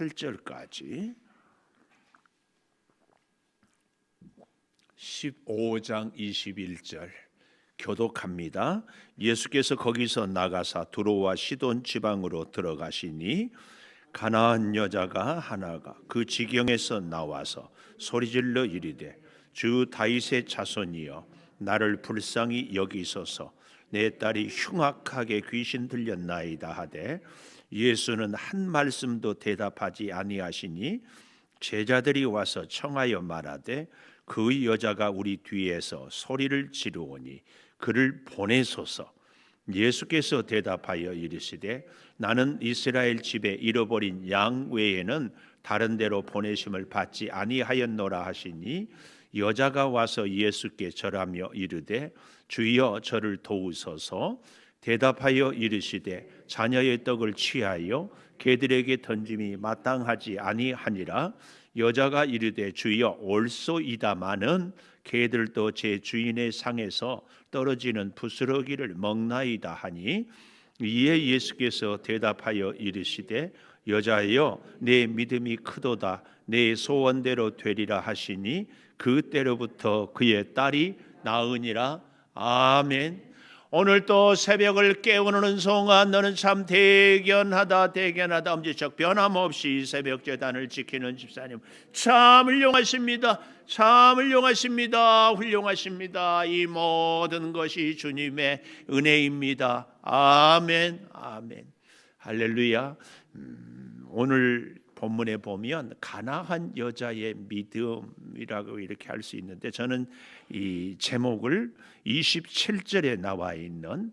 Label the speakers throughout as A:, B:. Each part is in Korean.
A: 28절까지 15장 21절 교독합니다. 예수께서 거기서 나가사 두로와 시돈 지방으로 들어가시니 가나안 여자가 하나가 그 지경에서 나와서 소리질러 이르되 주 다윗의 자손이여 나를 불쌍히 여기소서 내 딸이 흉악하게 귀신 들렸나이다 하되 예수는 한 말씀도 대답하지 아니하시니 제자들이 와서 청하여 말하되 그 여자가 우리 뒤에서 소리를 지르오니 그를 보내소서. 예수께서 대답하여 이르시되 나는 이스라엘 집에 잃어버린 양 외에는 다른 데로 보내심을 받지 아니하였노라 하시니 여자가 와서 예수께 절하며 이르되 주여 저를 도우소서. 대답하여 이르시되 자녀의 떡을 취하여 개들에게 던짐이 마땅하지 아니하니라. 여자가 이르되 주여 올소이다마는 개들도 제 주인의 상에서 떨어지는 부스러기를 먹나이다 하니 이에 예수께서 대답하여 이르시되 여자여 내 믿음이 크도다 내 소원대로 되리라 하시니 그때로부터 그의 딸이 나으니라. 아멘. 오늘 또 새벽을 깨우는 송아 너는 참 대견하다 대견하다. 엄지척 변함없이 새벽 제단을 지키는 집사님 참 훌륭하십니다. 참 훌륭하십니다. 훌륭하십니다. 이 모든 것이 주님의 은혜입니다. 아멘 아멘 할렐루야. 오늘 본문에 보면 가나안 여자의 믿음이라고 이렇게 할 수 있는데 저는 이 제목을 27절에 나와 있는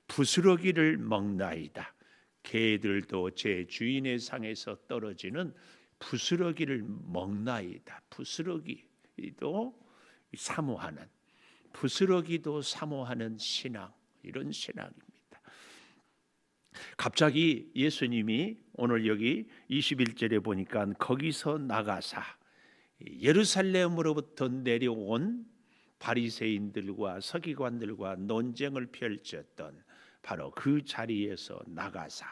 A: 부스러기를 먹나이다. 개들도 제 주인의 상에서 떨어지는 부스러기를 먹나이다. 부스러기도 사모하는 부스러기도 사모하는 신앙, 이런 신앙입니다. 갑자기 예수님이 오늘 여기 21절에 보니까 거기서 나가사 예루살렘으로부터 내려온 바리새인들과 서기관들과 논쟁을 펼쳤던 바로 그 자리에서 나가사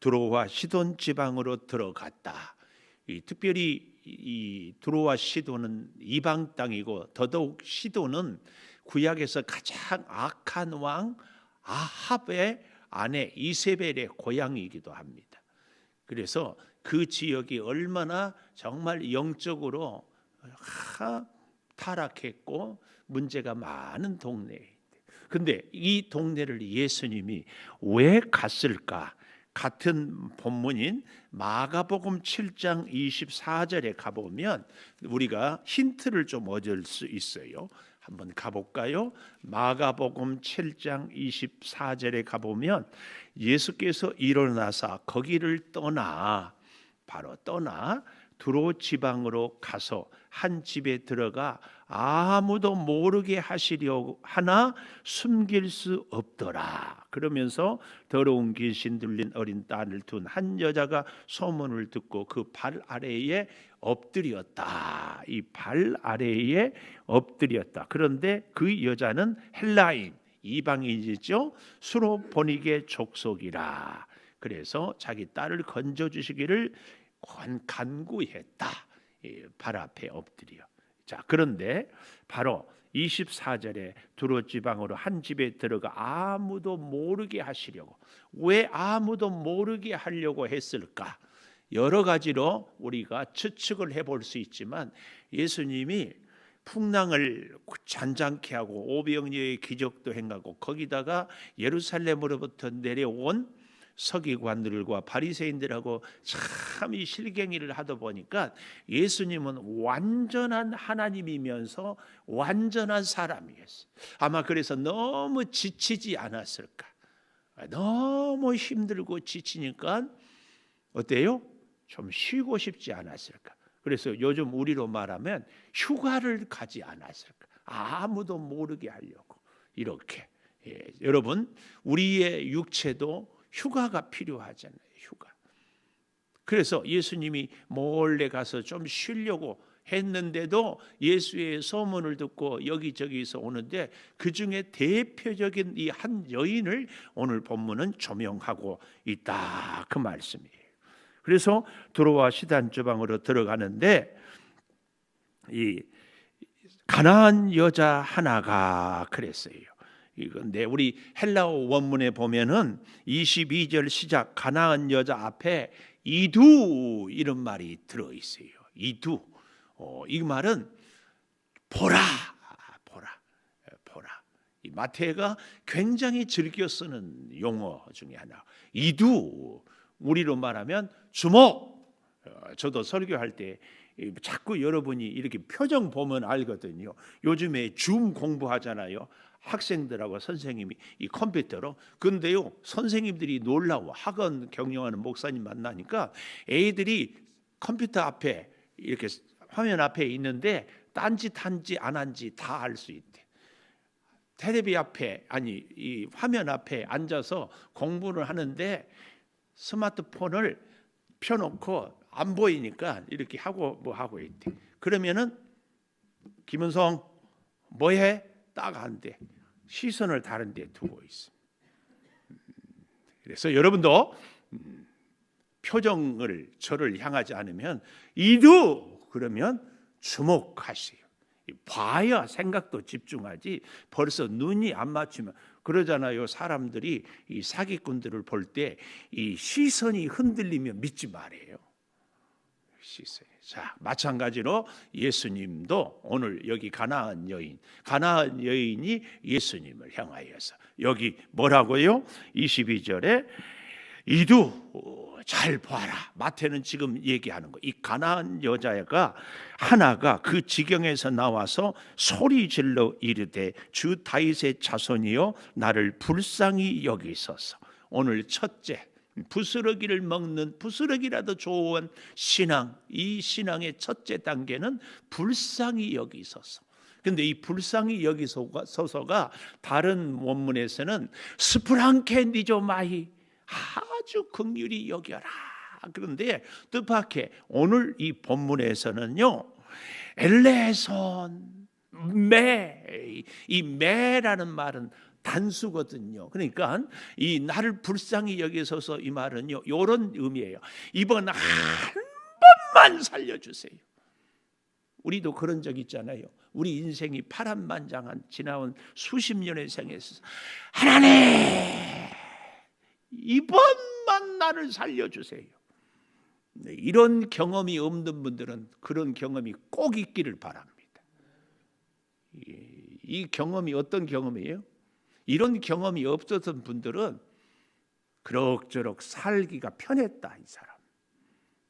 A: 두로와 시돈 지방으로 들어갔다. 특별히 이 두로와 시돈은 이방 땅이고 더더욱 시돈은 구약에서 가장 악한 왕 아합의 아내 이세벨의 고향이기도 합니다. 그래서 그 지역이 얼마나 정말 영적으로 타락했고 문제가 많은 동네인데, 근데 이 동네를 예수님이 왜 갔을까? 같은 본문인 마가복음 7장 24절에 가보면 우리가 힌트를 좀 얻을 수 있어요. 한번 가볼까요? 마가복음 7장 24절에 가보면 예수께서 일어나사 거기를 떠나 바로 떠나 두로 지방으로 가서 한 집에 들어가 아무도 모르게 하시려 하나 숨길 수 없더라. 그러면서 더러운 귀신 들린 어린 딸을 둔 한 여자가 소문을 듣고 그 발 아래에 엎드렸다. 이 발 아래에 엎드렸다. 그런데 그 여자는 헬라인, 이방인이죠. 수로보니게 족속이라. 그래서 자기 딸을 건져주시기를 간구했다. 발 앞에 엎드려. 자, 그런데 바로 24절에 두로 지방으로 한 집에 들어가 아무도 모르게 하시려고. 왜 아무도 모르게 하려고 했을까? 여러 가지로 우리가 추측을 해볼 수 있지만 예수님이 풍랑을 잔잔케 하고 오병이어의 기적도 행하고 거기다가 예루살렘으로부터 내려온 서기관들과 바리새인들하고 참 이 실갱이를 하다 보니까 예수님은 완전한 하나님이면서 완전한 사람이었어요. 아마 그래서 너무 지치지 않았을까? 너무 힘들고 지치니까 어때요? 좀 쉬고 싶지 않았을까? 그래서 요즘 우리로 말하면 휴가를 가지 않았을까? 아무도 모르게 하려고 이렇게. 여러분, 우리의 육체도 휴가가 필요하잖아요. 휴가. 그래서 예수님이 몰래 가서 좀 쉬려고 했는데도 예수의 소문을 듣고 여기저기서 오는데 그 중에 대표적인 이 한 여인을 오늘 본문은 조명하고 있다. 그 말씀이에요. 그래서 두로와 시단 지방으로 들어가는데 이 가나안 여자 하나가 그랬어요. 이건데 우리 헬라어 원문에 보면은 22절 시작 가나안 여자 앞에 이두 이런 말이 들어 있어요. 이두. 이 말은 보라. 이 마태가 굉장히 즐겨 쓰는 용어 중에 하나. 이두. 우리로 말하면 주목. 저도 설교할 때 자꾸 여러분이 이렇게 표정 보면 알거든요. 요즘에 줌 공부하잖아요. 학생들하고 선생님이 이 컴퓨터로. 근데요, 선생님들이 놀라워. 학원 경영하는 목사님 만나니까 애들이 컴퓨터 앞에 이렇게 화면 앞에 있는데 딴짓 한지 안 한지 다 알 수 있대. 테레비 앞에 이 화면 앞에 앉아서 공부를 하는데 스마트폰을 펴놓고 안 보이니까 이렇게 하고 뭐 하고 있대. 그러면은 김은성 뭐해? 딱 한대. 시선을 다른 데 두고 있어. 그래서 여러분도 표정을 저를 향하지 않으면 이두 그러면 주목하세요. 봐야 생각도 집중하지 벌써 눈이 안 맞추면 그러잖아요. 사람들이 이 사기꾼들을 볼 때 이 시선이 흔들리면 믿지 말아요. 시선. 자, 마찬가지로 예수님도 오늘 여기 가나안 여인이 예수님을 향하여서 여기 뭐라고요? 22절에 이두 잘 봐라. 마태는 지금 얘기하는 거. 이 가나안 여자가 하나가 그 지경에서 나와서 소리 질러 이르되 주 다윗의 자손이여 나를 불쌍히 여기소서. 오늘 첫째 부스러기를 먹는 부스러기라도 좋은 신앙, 이 신앙의 첫째 단계는 불쌍히 여기소서. 근데 이 불쌍히 여기소서가 다른 원문에서는 스프랑케니조마히 아주 긍휼히 여겨라. 그런데 뜻밖의 오늘 이 본문에서는요 엘레손 이 매라는 말은 단수거든요. 그러니까 이 나를 불쌍히 여기소서 이 말은요 이런 의미예요. 이번 한 번만 살려주세요. 우리도 그런 적 있잖아요. 우리 인생이 파란만장한 지나온 수십 년의 생에서 하나님 이번만 나를 살려주세요. 네, 이런 경험이 없는 분들은 그런 경험이 꼭 있기를 바랍니다. 이 경험이 어떤 경험이에요? 이런 경험이 없었던 분들은 그럭저럭 살기가 편했다. 이 사람.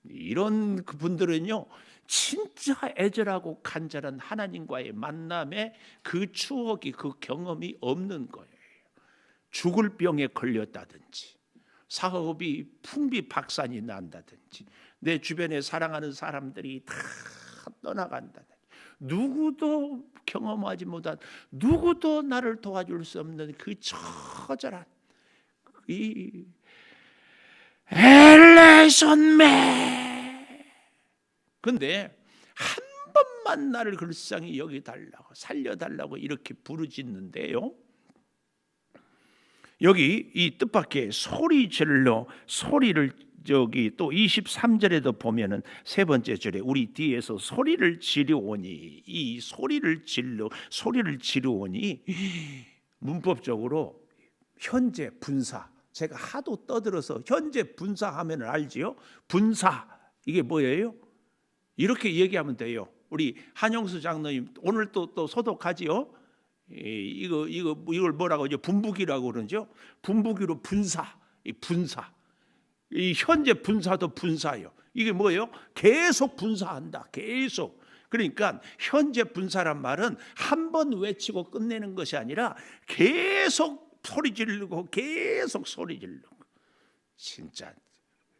A: 이런 분들은요 진짜 애절하고 간절한 하나님과의 만남에 그 추억이 그 경험이 없는 거예요. 죽을 병에 걸렸다든지 사업이 풍비박산이 난다든지 내 주변에 사랑하는 사람들이 다 떠나간다든지 누구도 경험하지 못한 누구도 나를 도와줄 수 없는 그 처절한 이 엘레손매. 근데 한 번만 나를 불쌍히 여기달라고 살려달라고 이렇게 부르짖는데요 여기 이 뜻밖의 소리 질러 소리를 저기 또 23절에도 보면은 세 번째 절에 우리 뒤에서 소리를 지르오니 이 소리를 지르오니 문법적으로 현재 분사 제가 하도 떠들어서 현재 분사하면 알지요? 분사 이게 뭐예요? 이렇게 얘기하면 돼요. 우리 한영수 장로님 오늘 또 소독하지요? 이걸 뭐라고 하죠? 분부기라고 그러죠. 분부기로 분사, 이 현재 분사도 분사예요. 이게 뭐예요? 계속 분사한다. 계속. 그러니까 현재 분사란 말은 한 번 외치고 끝내는 것이 아니라 계속 소리 지르고 계속 소리 지르고. 진짜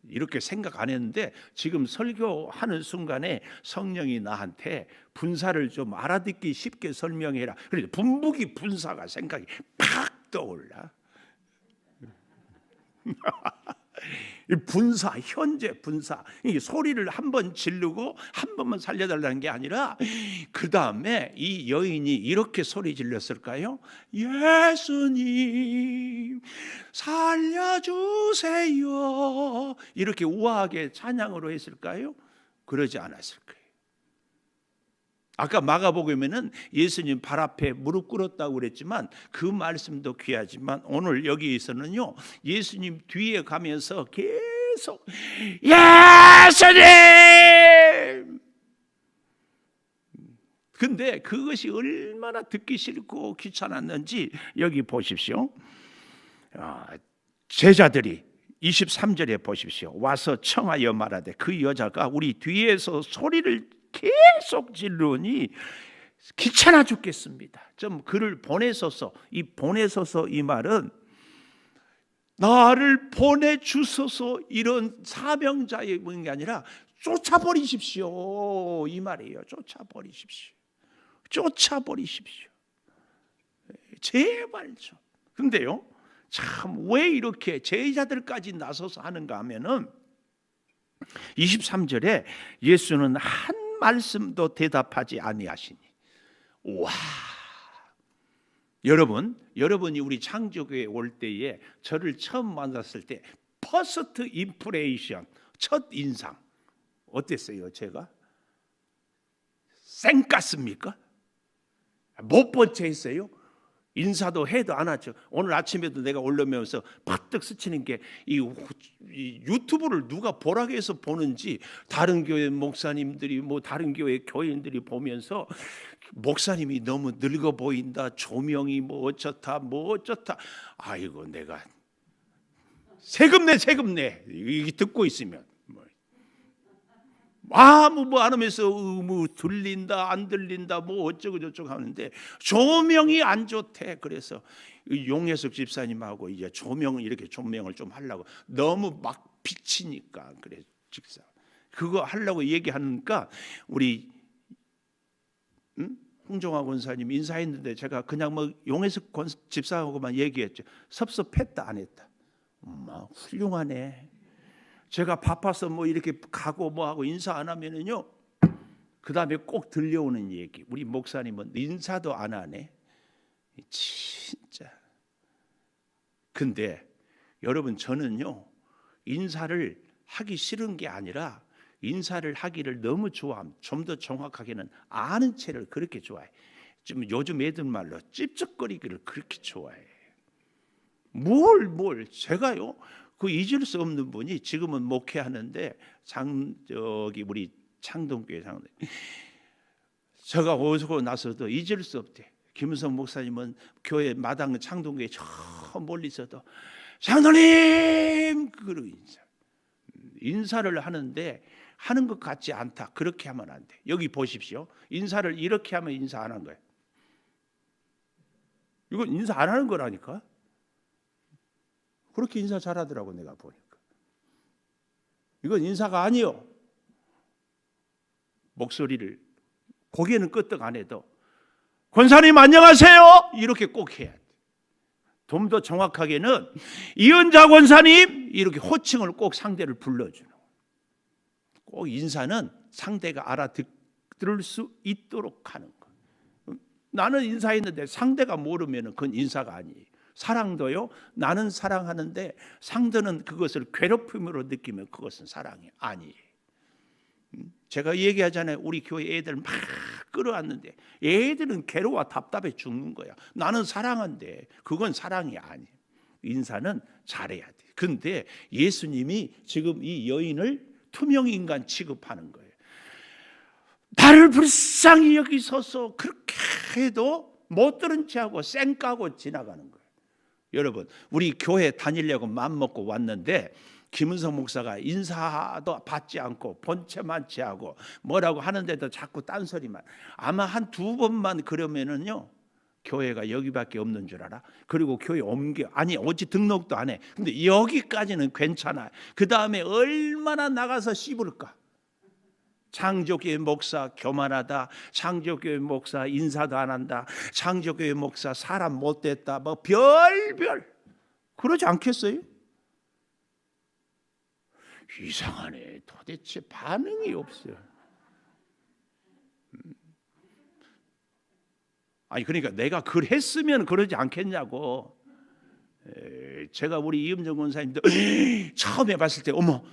A: 이렇게 생각 안 했는데 지금 설교하는 순간에 성령이 나한테 분사를 좀 알아듣기 쉽게 설명해라. 그래서 분부기 분사가 생각이 팍 떠올라. 분사, 현재 분사. 이 소리를 한 번 지르고 한 번만 살려달라는 게 아니라 그 다음에 이 여인이 이렇게 소리 질렀을까요? 예수님 살려주세요. 이렇게 우아하게 찬양으로 했을까요? 그러지 않았을 거예요. 아까 마가복음에는 예수님 발 앞에 무릎 꿇었다고 그랬지만 그 말씀도 귀하지만 오늘 여기에서는요, 예수님 뒤에 가면서 계속 예수님! 근데 그것이 얼마나 듣기 싫고 귀찮았는지 여기 보십시오. 제자들이 23절에 보십시오. 와서 청하여 말하되 그 여자가 우리 뒤에서 소리를 계속 지르니 귀찮아 죽겠습니다. 좀 그를 보내소서. 이 보내소서 이 말은 나를 보내주소서 이런 사명자의 게 아니라 쫓아버리십시오 이 말이에요. 쫓아버리십시오. 쫓아버리십시오. 제발 좀. 근데요, 참 왜 이렇게 제자들까지 나서서 하는가 하면은 23절에 예수는 한 말씀도 대답하지 아니하시니. 와, 여러분이 우리 창조교회 올 때에 저를 처음 만났을 때 퍼스트 임프레이션, 첫 인상 어땠어요? 제가 쌩깠습니까? 못 본 채 했어요? 인사도 해도 안 하죠. 오늘 아침에도 내가 올려면서 바뜩 스치는 게 이 유튜브를 누가 보라고 해서 보는지 다른 교회 목사님들이 다른 교회 교인들이 보면서 목사님이 너무 늙어 보인다. 조명이 어쩌다. 아이고 내가 세금 내 이게 듣고 있으면 아무 안 하면서 들린다 안 들린다 어쩌고 저쩌고 하는데 조명이 안 좋대. 그래서 용혜석 집사님하고 이제 이렇게 조명을 좀 하려고 너무 막 비치니까 그래 집사 그거 하려고 얘기하니까 우리 홍종화 권사님 인사했는데 제가 그냥 용혜석 집사하고만 얘기했죠. 섭섭했다 안 했다. 훌륭하네. 제가 바빠서 이렇게 가고 하고 인사 안 하면은요, 그 다음에 꼭 들려오는 얘기. 우리 목사님은 인사도 안 하네. 진짜. 근데 여러분 저는요, 인사를 하기 싫은 게 아니라 인사를 하기를 너무 좋아함. 좀 더 정확하게는 아는 채를 그렇게 좋아해. 좀 요즘 애들 말로 찝쩍거리기를 그렇게 좋아해. 제가요. 그 잊을 수 없는 분이 지금은 목회하는데 우리 창동교회 장로님. 제가 오고 나서도 잊을 수 없대. 김은성 목사님은 교회 마당 창동교회 저 멀리서도 장로님 그러고 인사를 하는데 하는 것 같지 않다. 그렇게 하면 안 돼. 여기 보십시오. 인사를 이렇게 하면 인사 안 한 거예요. 이건 인사 안 하는 거라니까. 그렇게 인사 잘하더라고 내가 보니까. 이건 인사가 아니요. 목소리를 고개는 끄떡 안 해도 권사님 안녕하세요 이렇게 꼭 해야 돼. 좀 더 정확하게는 이은자 권사님 이렇게 호칭을 꼭 상대를 불러주는. 꼭 인사는 상대가 알아들을 수 있도록 하는 거. 나는 인사했는데 상대가 모르면 그건 인사가 아니에요. 사랑도요. 나는 사랑하는데 상대는 그것을 괴롭힘으로 느끼면 그것은 사랑이 아니에요. 제가 얘기하잖아요. 우리 교회 애들 막 끌어왔는데 애들은 괴로워 답답해 죽는 거야. 나는 사랑한데 그건 사랑이 아니에요. 인사는 잘해야 돼. 근데 예수님이 지금 이 여인을 투명인간 취급하는 거예요. 나를 불쌍히 여기소서 그렇게 해도 못 들은 채하고 쌩까고 지나가는 거예요. 여러분 우리 교회 다니려고 마음먹고 왔는데 김은성 목사가 인사도 받지 않고 본체만 취하고 뭐라고 하는데도 자꾸 딴소리만. 아마 한 두 번만 그러면은요 교회가 여기밖에 없는 줄 알아. 그리고 교회 오지 등록도 안 해. 근데 여기까지는 괜찮아. 그 다음에 얼마나 나가서 씹을까. 창조교회 목사 교만하다. 창조교회 목사 인사도 안 한다. 창조교회 목사 사람 못됐다. 별별 그러지 않겠어요? 이상하네. 도대체 반응이 없어요. 아니 그러니까 내가 그랬으면 그러지 않겠냐고. 제가 우리 이음정 권사님도 처음에 봤을 때 어머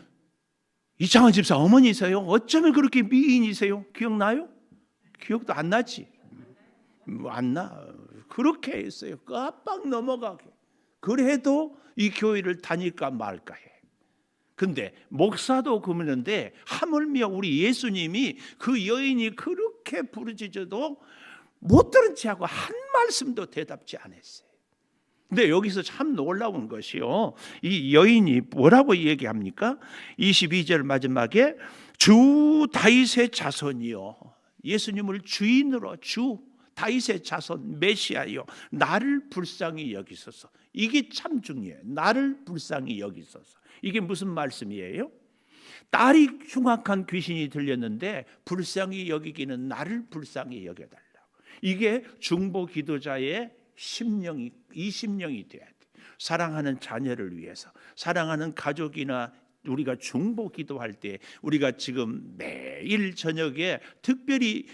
A: 이창원 집사 어머니세요? 어쩌면 그렇게 미인이세요? 기억나요? 기억도 안 나지? 뭐 안 나. 그렇게 했어요. 깜빡 넘어가게. 그래도 이 교회를 다닐까 말까 해. 근데 목사도 그러는데 하물며 우리 예수님이 그 여인이 그렇게 부르짖어도 못 들은 체하고 한 말씀도 대답지 않았어요. 근데 여기서 참 놀라운 것이요, 이 여인이 뭐라고 얘기합니까? 22절 마지막에 주 다윗의 자손이요, 예수님을 주인으로 주 다윗의 자손 메시아요, 나를 불쌍히 여기소서. 이게 참 중요해요. 나를 불쌍히 여기소서. 이게 무슨 말씀이에요? 딸이 흉악한 귀신이 들렸는데 불쌍히 여기기는 나를 불쌍히 여겨달라고. 이게 중보 기도자의 심령이, 이 심령이 돼야 돼. 사랑하는 자녀를 위해서, 사랑하는 가족이나 우리가 중보 기도할 때 우리가 지금 매일 저녁에 특별히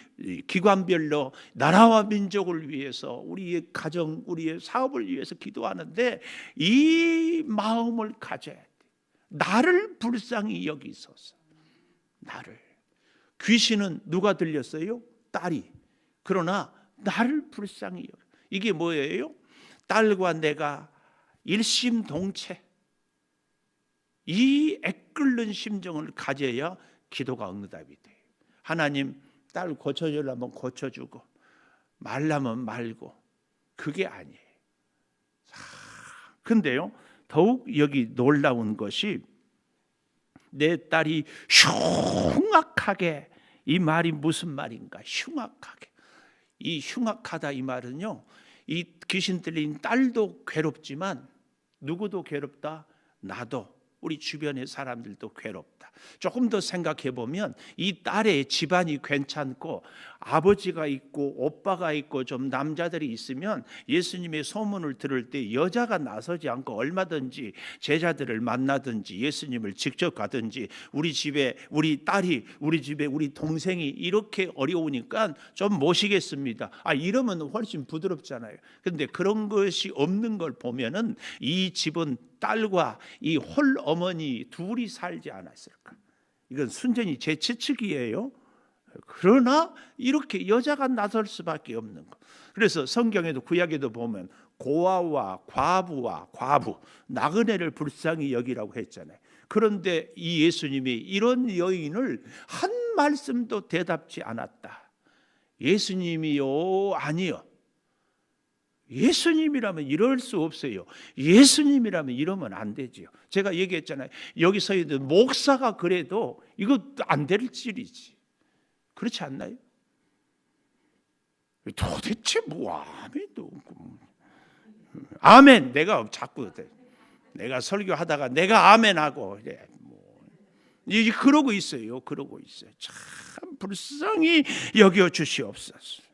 A: 기관별로 나라와 민족을 위해서, 우리의 가정, 우리의 사업을 위해서 기도하는데 이 마음을 가져야 돼. 나를 불쌍히 여기소서. 나를. 귀신은 누가 들렸어요? 딸이. 그러나 나를 불쌍히 여기. 이게 뭐예요? 딸과 내가 일심동체, 이 애끓는 심정을 가져야 기도가 응답이 돼요. 하나님, 딸 고쳐주려면 고쳐주고 말라면 말고, 그게 아니에요. 근데요, 더욱 여기 놀라운 것이 내 딸이 흉악하게, 이 말이 무슨 말인가? 흉악하게. 이 흉악하다 이 말은요, 이 귀신 들린 딸도 괴롭지만 누구도 괴롭다? 나도, 우리 주변의 사람들도 괴롭다. 조금 더 생각해 보면 이 딸의 집안이 괜찮고 아버지가 있고 오빠가 있고 좀 남자들이 있으면 예수님의 소문을 들을 때 여자가 나서지 않고 얼마든지 제자들을 만나든지 예수님을 직접 가든지, 우리 집에 우리 딸이, 우리 집에 우리 동생이 이렇게 어려우니까 좀 모시겠습니다, 이러면 훨씬 부드럽잖아요. 근데 그런 것이 없는 걸 보면은 이 집은 딸과 이 홀 어머니 둘이 살지 않았을까. 이건 순전히 제 추측이에요. 그러나 이렇게 여자가 나설 수밖에 없는 거. 그래서 성경에도 구약에도 보면 고아와 과부와 과부, 나그네를 불쌍히 여기라고 했잖아요. 그런데 이 예수님이 이런 여인을 한 말씀도 대답지 않았다. 예수님이요? 아니요. 예수님이라면 이럴 수 없어요. 예수님이라면 이러면 안 되지요. 제가 얘기했잖아요. 여기 서 있는 목사가 그래도 이거 안 될 일이지. 그렇지 않나요? 도대체 뭐 아멘도 없고. 아멘. 내가 자꾸 내가 설교하다가 내가 아멘하고 그러고 있어요. 그러고 있어요. 참 불쌍히 여겨 주시옵소서.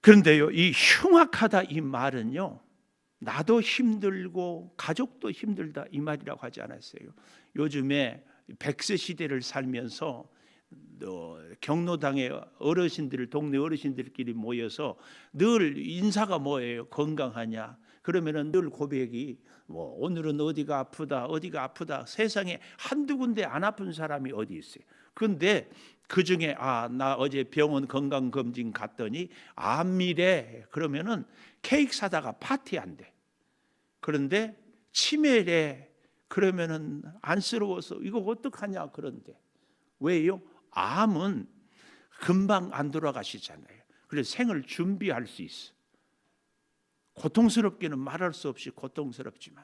A: 그런데요, 이 흉악하다 이 말은요, 나도 힘들고 가족도 힘들다 이 말이라고 하지 않았어요. 요즘에 100세 시대를 살면서 경로당의 어르신들, 동네 어르신들끼리 모여서 늘 인사가 뭐예요? 건강하냐? 그러면은 늘 고백이 오늘은 어디가 아프다. 세상에 한두 군데 안 아픈 사람이 어디 있어요? 그런데 그 중에 나 어제 병원 건강검진 갔더니 암이래. 그러면은 케이크 사다가 파티한대. 그런데 치매래. 그러면은 안쓰러워서 이거 어떡하냐. 그런데 왜요? 암은 금방 안 돌아가시잖아요. 그래서 생을 준비할 수 있어. 고통스럽기는 말할 수 없이 고통스럽지만,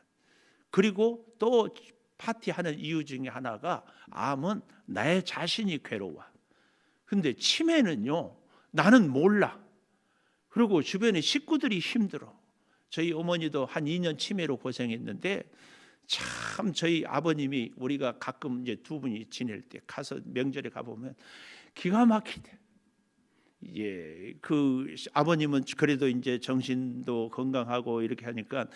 A: 그리고 또 파티하는 이유 중에 하나가 암은 나의 자신이 괴로워. 근데 치매는요, 나는 몰라. 그리고 주변의 식구들이 힘들어. 저희 어머니도 한 2년 치매로 고생했는데, 참 저희 아버님이, 우리가 가끔 이제 두 분이 지낼 때 가서 명절에 가보면 기가 막히대. 그 아버님은 그래도 이제 정신도 건강하고 이렇게 하니까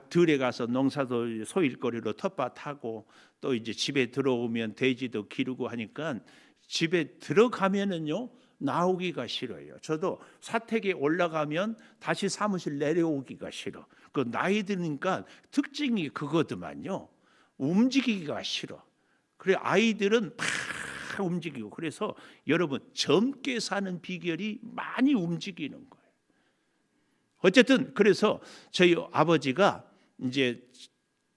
A: 들에 가서 농사도 소일거리로 텃밭하고 또 이제 집에 들어오면 돼지도 기르고 하니까 집에 들어가면은요 나오기가 싫어요. 저도 사택에 올라가면 다시 사무실 내려오기가 싫어. 그 나이 드니까 특징이 그거더만요. 움직이기가 싫어. 그래 아이들은 막 움직이고. 그래서 여러분 젊게 사는 비결이 많이 움직이는 거예요. 어쨌든 그래서 저희 아버지가 이제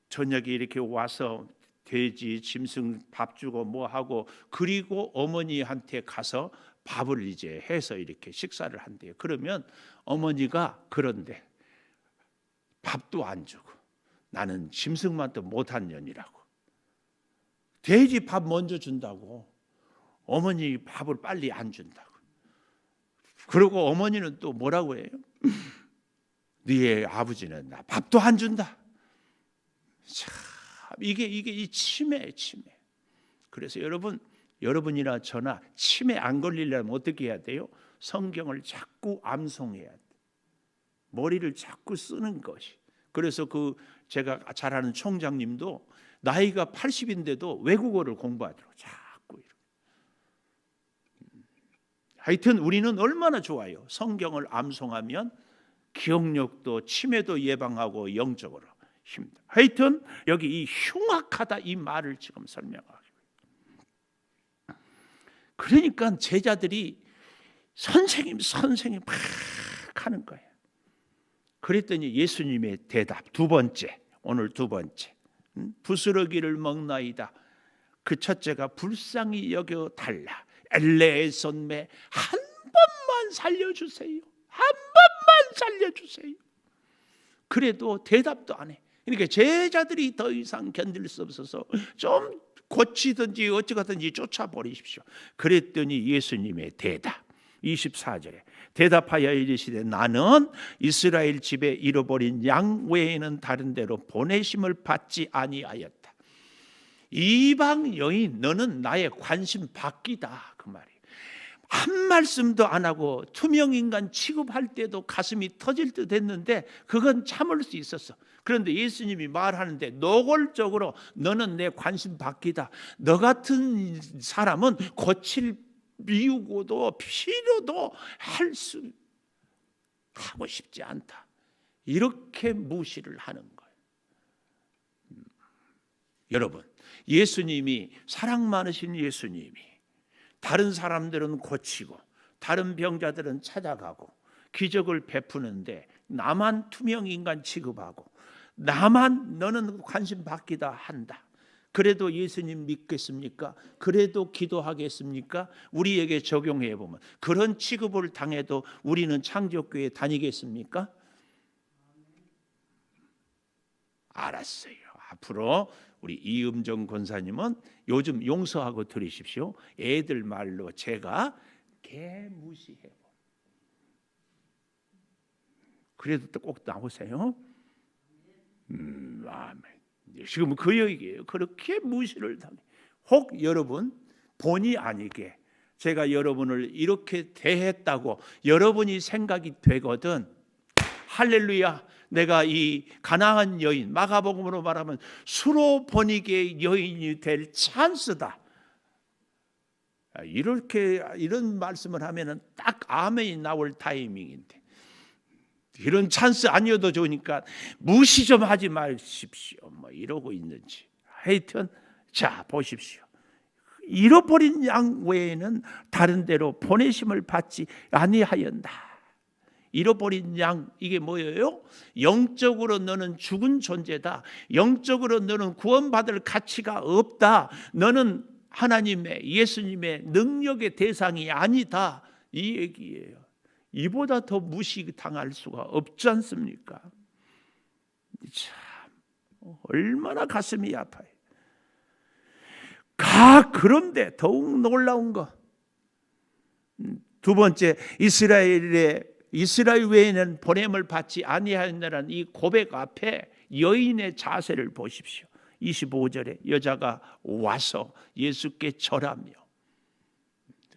A: 저녁에 이렇게 와서 돼지 짐승 밥 주고 뭐 하고, 그리고 어머니한테 가서 밥을 이제 해서 이렇게 식사를 한대요. 그러면 어머니가 그런데 밥도 안 주고 나는 짐승만 또 못한 년이라고, 돼지 밥 먼저 준다고 어머니 밥을 빨리 안 준다고. 그리고 어머니는 또 뭐라고 해요? 네 아버지는 나 밥도 안 준다. 참 이게 이 치매예요, 치매. 그래서 여러분이나 저나 치매 안 걸리려면 어떻게 해야 돼요? 성경을 자꾸 암송해야 돼. 머리를 자꾸 쓰는 것이. 그래서 그 제가 잘 아는 총장님도 나이가 80인데도 외국어를 공부하더라고요. 자꾸 이렇게. 하여튼 우리는 얼마나 좋아요. 성경을 암송하면 기억력도 치매도 예방하고 영적으로 힘들다. 하여튼 여기 이 흉악하다 이 말을 지금 설명하고, 그러니까 제자들이 선생님 막 하는 거예요. 그랬더니 예수님의 대답 두 번째, 오늘 두 번째, 부스러기를 먹나이다. 그 첫째가 불쌍히 여겨 달라. 엘레의 손매, 한 번만 살려주세요. 한 번만 살려주세요. 그래도 대답도 안 해. 그러니까 제자들이 더 이상 견딜 수 없어서 좀 고치든지 어찌가든지 쫓아버리십시오. 그랬더니 예수님의 대답 24절에 대답하여 이르시되 나는 이스라엘 집에 잃어버린 양 외에는 다른 데로 보내심을 받지 아니하였다. 이방 여인 너는 나의 관심 받기다, 그 말이에요. 한 말씀도 안 하고 투명인간 취급할 때도 가슴이 터질 듯 했는데 그건 참을 수 있었어. 그런데 예수님이 말하는데 노골적으로 너는 내 관심 받기다. 너 같은 사람은 고칠 미우고도 필요도 하고 싶지 않다. 이렇게 무시를 하는 거예요. 여러분, 예수님이, 사랑 많으신 예수님이 다른 사람들은 고치고 다른 병자들은 찾아가고 기적을 베푸는데 나만 투명인간 취급하고 나만 너는 관심 받기다 한다. 그래도 예수님 믿겠습니까? 그래도 기도하겠습니까? 우리에게 적용해 보면 그런 취급을 당해도 우리는 창조교회 다니겠습니까? 알았어요. 앞으로 우리 이음정 권사님은 요즘 용서하고 들으십시오. 애들 말로 제가 개 무시해. 그래도 또 꼭 나오세요. 아멘. 지금 그 얘기예요. 그렇게 무시를 당해. 혹 여러분 본의 아니게 제가 여러분을 이렇게 대했다고 여러분이 생각이 되거든. 할렐루야. 내가 이 가나안 여인, 마가복음으로 말하면 수로 번익의 여인이 될 찬스다. 이런 말씀을 하면은 딱 아멘이 나올 타이밍인데 이런 찬스 아니어도 좋으니까 무시 좀 하지 마십시오. 뭐 이러고 있는지. 하여튼 자 보십시오. 잃어버린 양 외에는 다른 데로 보내심을 받지 아니하였다. 잃어버린 양, 이게 뭐예요? 영적으로 너는 죽은 존재다. 영적으로 너는 구원받을 가치가 없다. 너는 하나님의, 예수님의 능력의 대상이 아니다. 이 얘기예요. 이보다 더 무시당할 수가 없지 않습니까? 참 얼마나 가슴이 아파요. 그런데 더욱 놀라운 거, 두 번째, 이스라엘 외에는 보냄을 받지 아니하였느라는 이 고백 앞에 여인의 자세를 보십시오. 25절에 여자가 와서 예수께 절하며,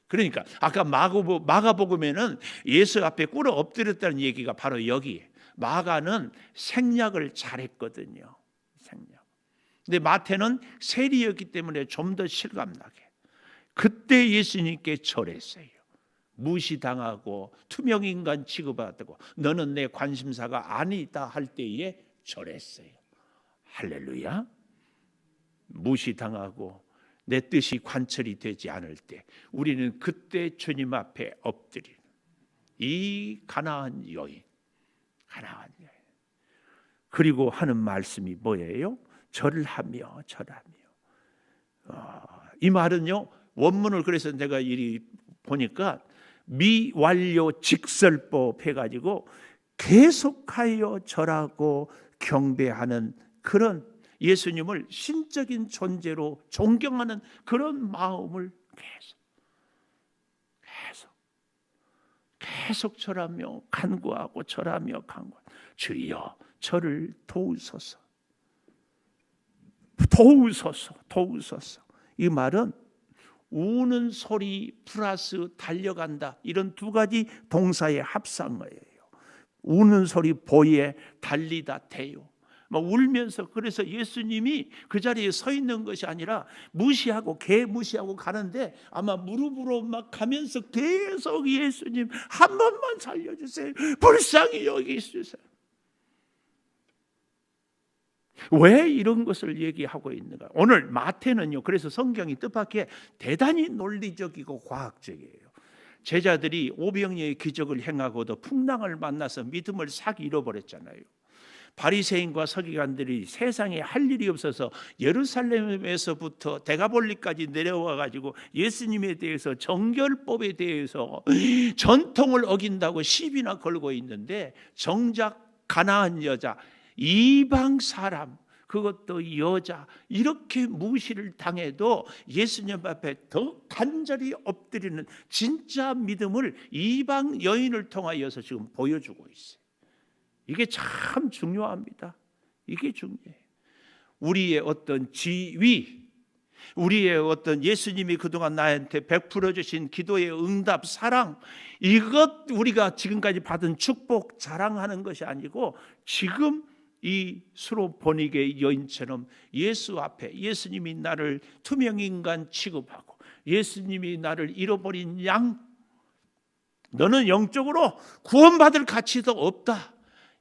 A: 그러니까 아까 마가복음에는 예수 앞에 꿇어 엎드렸다는 얘기가 바로 여기. 마가는 생략을 잘했거든요. 생략. 근데 마태는 세리였기 때문에 좀 더 실감나게. 그때 예수님께 절했어요. 무시당하고 투명인간 취급받고 너는 내 관심사가 아니다 할 때에 절했어요. 할렐루야. 무시당하고 내 뜻이 관철이 되지 않을 때 우리는 그때 주님 앞에 엎드리는 이 가나안 여인. 그리고 하는 말씀이 뭐예요? 절하며. 이 말은요, 원문을 그래서 내가 이리 보니까 미완료 직설법 해가지고 계속하여 절하고 경배하는 그런 예수님을 신적인 존재로 존경하는 그런 마음을 계속 절하며 간구하고 절하며 간구. 주여 저를 도우소서. 이 말은 우는 소리 플러스 달려간다, 이런 두 가지 동사의 합성어예요. 우는 소리 보에 달리다 대요. 막 울면서. 그래서 예수님이 그 자리에 서 있는 것이 아니라 무시하고 가는데 아마 무릎으로 막 가면서 계속 예수님 한 번만 살려주세요. 불쌍히 여기주세요. 왜 이런 것을 얘기하고 있는가? 오늘 마태는요, 그래서 성경이 뜻밖의 대단히 논리적이고 과학적이에요. 제자들이 오병이어의 기적을 행하고도 풍랑을 만나서 믿음을 싹 잃어버렸잖아요. 바리새인과 서기관들이 세상에 할 일이 없어서 예루살렘에서부터 데가볼리까지 내려와 가지고 예수님에 대해서 정결법에 대해서 전통을 어긴다고 시비나 걸고 있는데, 정작 가나안 여자, 이방 사람, 그것도 여자, 이렇게 무시를 당해도 예수님 앞에 더 간절히 엎드리는 진짜 믿음을 이방 여인을 통하여서 지금 보여주고 있어요. 이게 참 중요합니다. 이게 중요해요. 우리의 어떤 지위, 우리의 어떤 예수님이 그동안 나한테 베풀어 주신 기도의 응답, 사랑, 이것 우리가 지금까지 받은 축복 자랑하는 것이 아니고, 지금 이 수로보니게 여인처럼 예수 앞에 예수님이 나를 투명인간 취급하고 예수님이 나를 잃어버린 양, 너는 영적으로 구원받을 가치도 없다,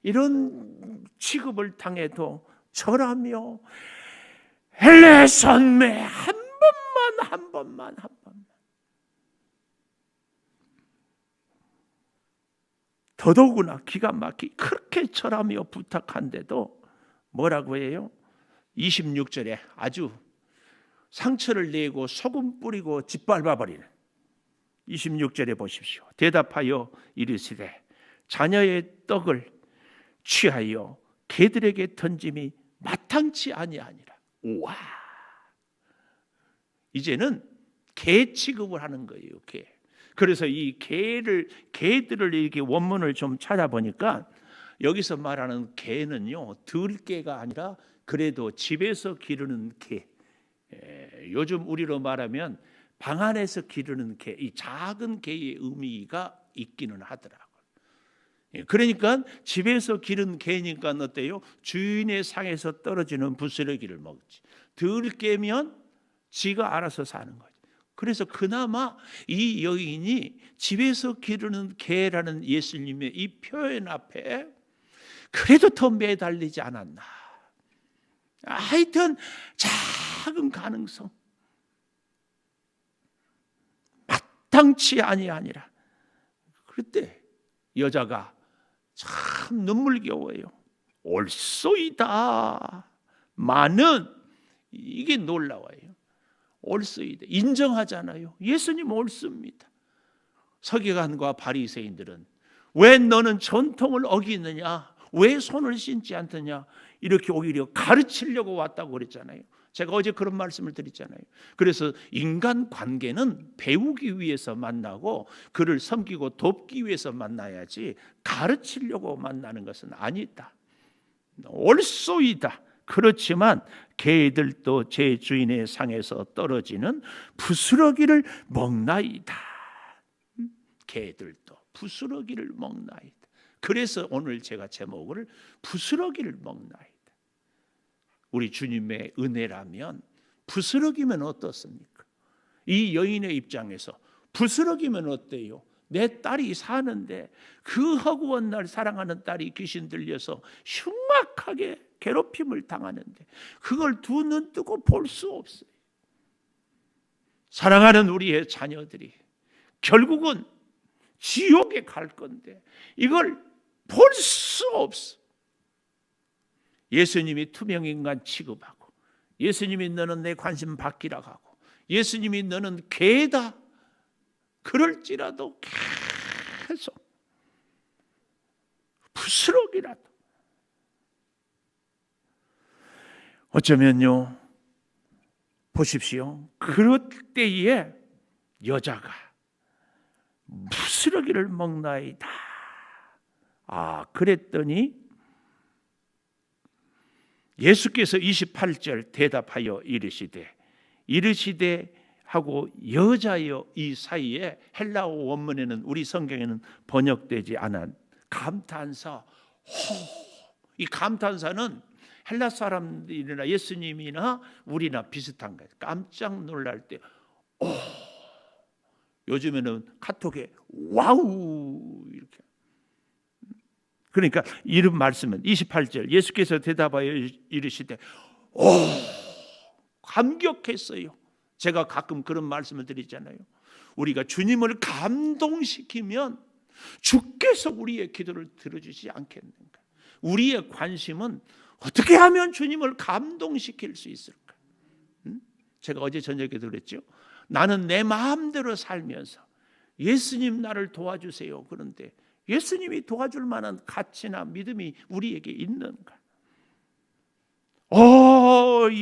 A: 이런 취급을 당해도 절하며 헬레선매 한 번만 더더구나 기가 막히게 그렇게 절하며 부탁한데도 뭐라고 해요? 26절에 아주 상처를 내고 소금 뿌리고 짓밟아버리는 26절에 보십시오. 대답하여 이르시되 자녀의 떡을 취하여 개들에게 던짐이 마땅치 아니하니라. 우와, 이제는 개 취급을 하는 거예요. 개. 그래서 이 개들을 이렇게 원문을 좀 찾아보니까 여기서 말하는 개는요, 들개가 아니라 그래도 집에서 기르는 개, 요즘 우리로 말하면 방 안에서 기르는 개, 이 작은 개의 의미가 있기는 하더라고요. 그러니까 집에서 기른 개니까 어때요? 주인의 상에서 떨어지는 부스러기를 먹지. 들깨면 지가 알아서 사는 거죠. 그래서 그나마 이 여인이 집에서 기르는 개라는 예수님의 이 표현 앞에 그래도 더 매달리지 않았나. 하여튼 작은 가능성, 마땅치 아니하니라. 그때 여자가 참 눈물겨워요. 옳소이다. 많은, 이게 놀라워요. 옳소이다. 인정하잖아요. 예수님 옳습니다. 서기관과 바리새인들은 왜 너는 전통을 어기느냐, 왜 손을 씻지 않느냐, 이렇게 오히려 가르치려고 왔다고 그랬잖아요. 제가 어제 그런 말씀을 드렸잖아요. 그래서 인간 관계는 배우기 위해서 만나고 그를 섬기고 돕기 위해서 만나야지 가르치려고 만나는 것은 아니다. 옳소이다. 그렇지만 개들도 제 주인의 상에서 떨어지는 부스러기를 먹나이다. 개들도 부스러기를 먹나이다. 그래서 오늘 제가 제목을 부스러기를 먹나이다. 우리 주님의 은혜라면 부스러기면 어떻습니까? 이 여인의 입장에서 부스러기면 어때요? 내 딸이 사는데 그 허구한 날 사랑하는 딸이 귀신 들려서 흉악하게 괴롭힘을 당하는데 그걸 두 눈 뜨고 볼 수 없어요. 사랑하는 우리의 자녀들이 결국은 지옥에 갈 건데 이걸 볼 수 없어. 예수님이 투명인간 취급하고, 예수님이 너는 내 관심 받기라 하고, 예수님이 너는 개다 그럴지라도 계속 부스러기라도, 어쩌면요, 보십시오, 그럴 때에 여자가 부스러기를 먹나이다. 그랬더니 예수께서 28절 대답하여 이르시되 하고 여자여, 이 사이에 헬라어 원문에는, 우리 성경에는 번역되지 않은 감탄사, 이 감탄사는 헬라 사람들이나 예수님이나 우리나 비슷한 거예요. 깜짝 놀랄 때 요즘에는 카톡에 와우 이렇게. 그러니까 이런 말씀은 28절 예수께서 대답하여 이르시되 감격했어요. 제가 가끔 그런 말씀을 드리잖아요. 우리가 주님을 감동시키면 주께서 우리의 기도를 들어주지 않겠는가? 우리의 관심은 어떻게 하면 주님을 감동시킬 수 있을까? 제가 어제 저녁에도 그랬죠. 나는 내 마음대로 살면서 예수님 나를 도와주세요. 그런데 예수님이 도와줄 만한 가치나 믿음이 우리에게 있는가?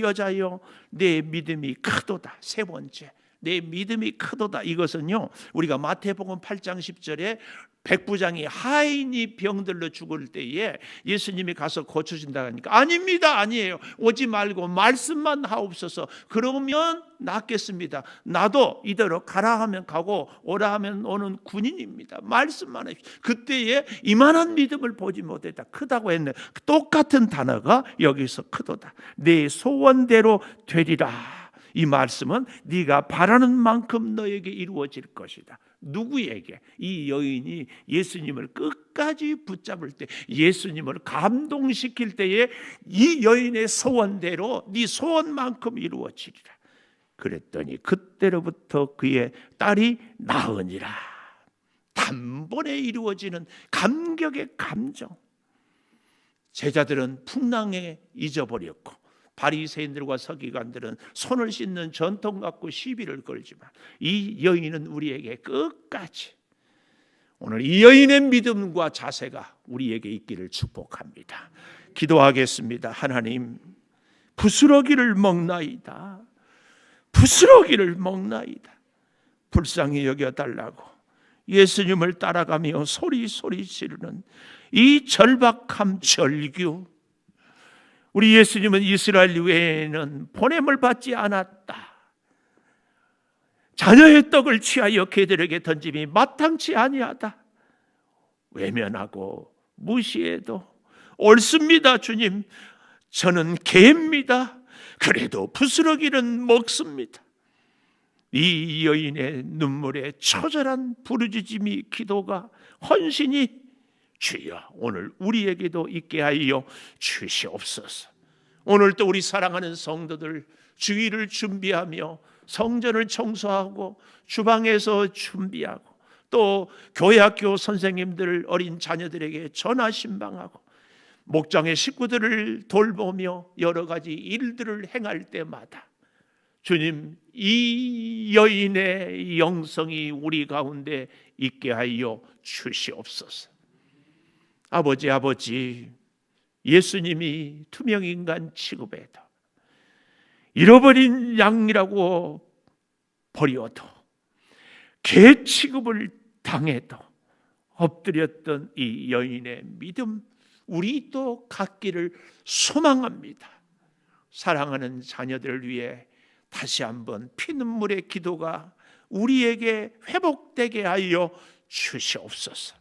A: 여자여, 내 믿음이 크도다. 세 번째, 내 믿음이 크도다. 이것은요, 우리가 마태복음 8장 10절에 백부장이 하인이 병들러 죽을 때에 예수님이 가서 고쳐준다 하니까 아닙니다, 아니에요, 오지 말고 말씀만 하옵소서. 그러면 낫겠습니다. 나도 이대로 가라 하면 가고 오라 하면 오는 군인입니다. 말씀만 하십시오. 그때에 이만한 믿음을 보지 못했다. 크다고 했네. 똑같은 단어가 여기서 크도다. 내 소원대로 되리라. 이 말씀은 네가 바라는 만큼 너에게 이루어질 것이다. 누구에게? 이 여인이 예수님을 끝까지 붙잡을 때, 예수님을 감동시킬 때에 이 여인의 소원대로 네 소원만큼 이루어지리라. 그랬더니 그때로부터 그의 딸이 나으니라. 단번에 이루어지는 감격의 감정. 제자들은 풍랑에 잊어버렸고 바리새인들과 서기관들은 손을 씻는 전통 갖고 시비를 걸지만 이 여인은 우리에게 끝까지, 오늘 이 여인의 믿음과 자세가 우리에게 있기를 축복합니다. 기도하겠습니다. 하나님, 부스러기를 먹나이다. 부스러기를 먹나이다. 불쌍히 여겨달라고 예수님을 따라가며 소리 지르는 이 절박함 절규. 우리 예수님은 이스라엘 외에는 보냄을 받지 않았다. 자녀의 떡을 취하여 개들에게 던짐이 마땅치 아니하다. 외면하고 무시해도 옳습니다, 주님. 저는 개입니다. 그래도 부스러기는 먹습니다. 이 여인의 눈물에 처절한 부르짖음이, 기도가, 헌신이 주여 오늘 우리에게도 있게 하여 주시옵소서. 오늘 또 우리 사랑하는 성도들 주일을 준비하며 성전을 청소하고 주방에서 준비하고 또 교회 학교 선생님들 어린 자녀들에게 전화 신방하고 목장의 식구들을 돌보며 여러 가지 일들을 행할 때마다 주님, 이 여인의 영성이 우리 가운데 있게 하여 주시옵소서. 아버지, 예수님이 투명인간 취급해도 잃어버린 양이라고 버려도 개 취급을 당해도 엎드렸던 이 여인의 믿음, 우리 또 갖기를 소망합니다. 사랑하는 자녀들을 위해 다시 한번 피눈물의 기도가 우리에게 회복되게 하여 주시옵소서.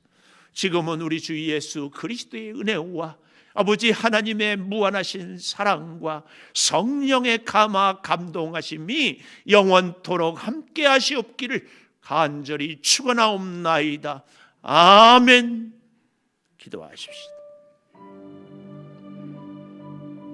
A: 지금은 우리 주 예수 그리스도의 은혜와 아버지 하나님의 무한하신 사랑과 성령의 감화 감동하심이 영원토록 함께 하시옵기를 간절히 축원하옵나이다. 아멘. 기도하십시다.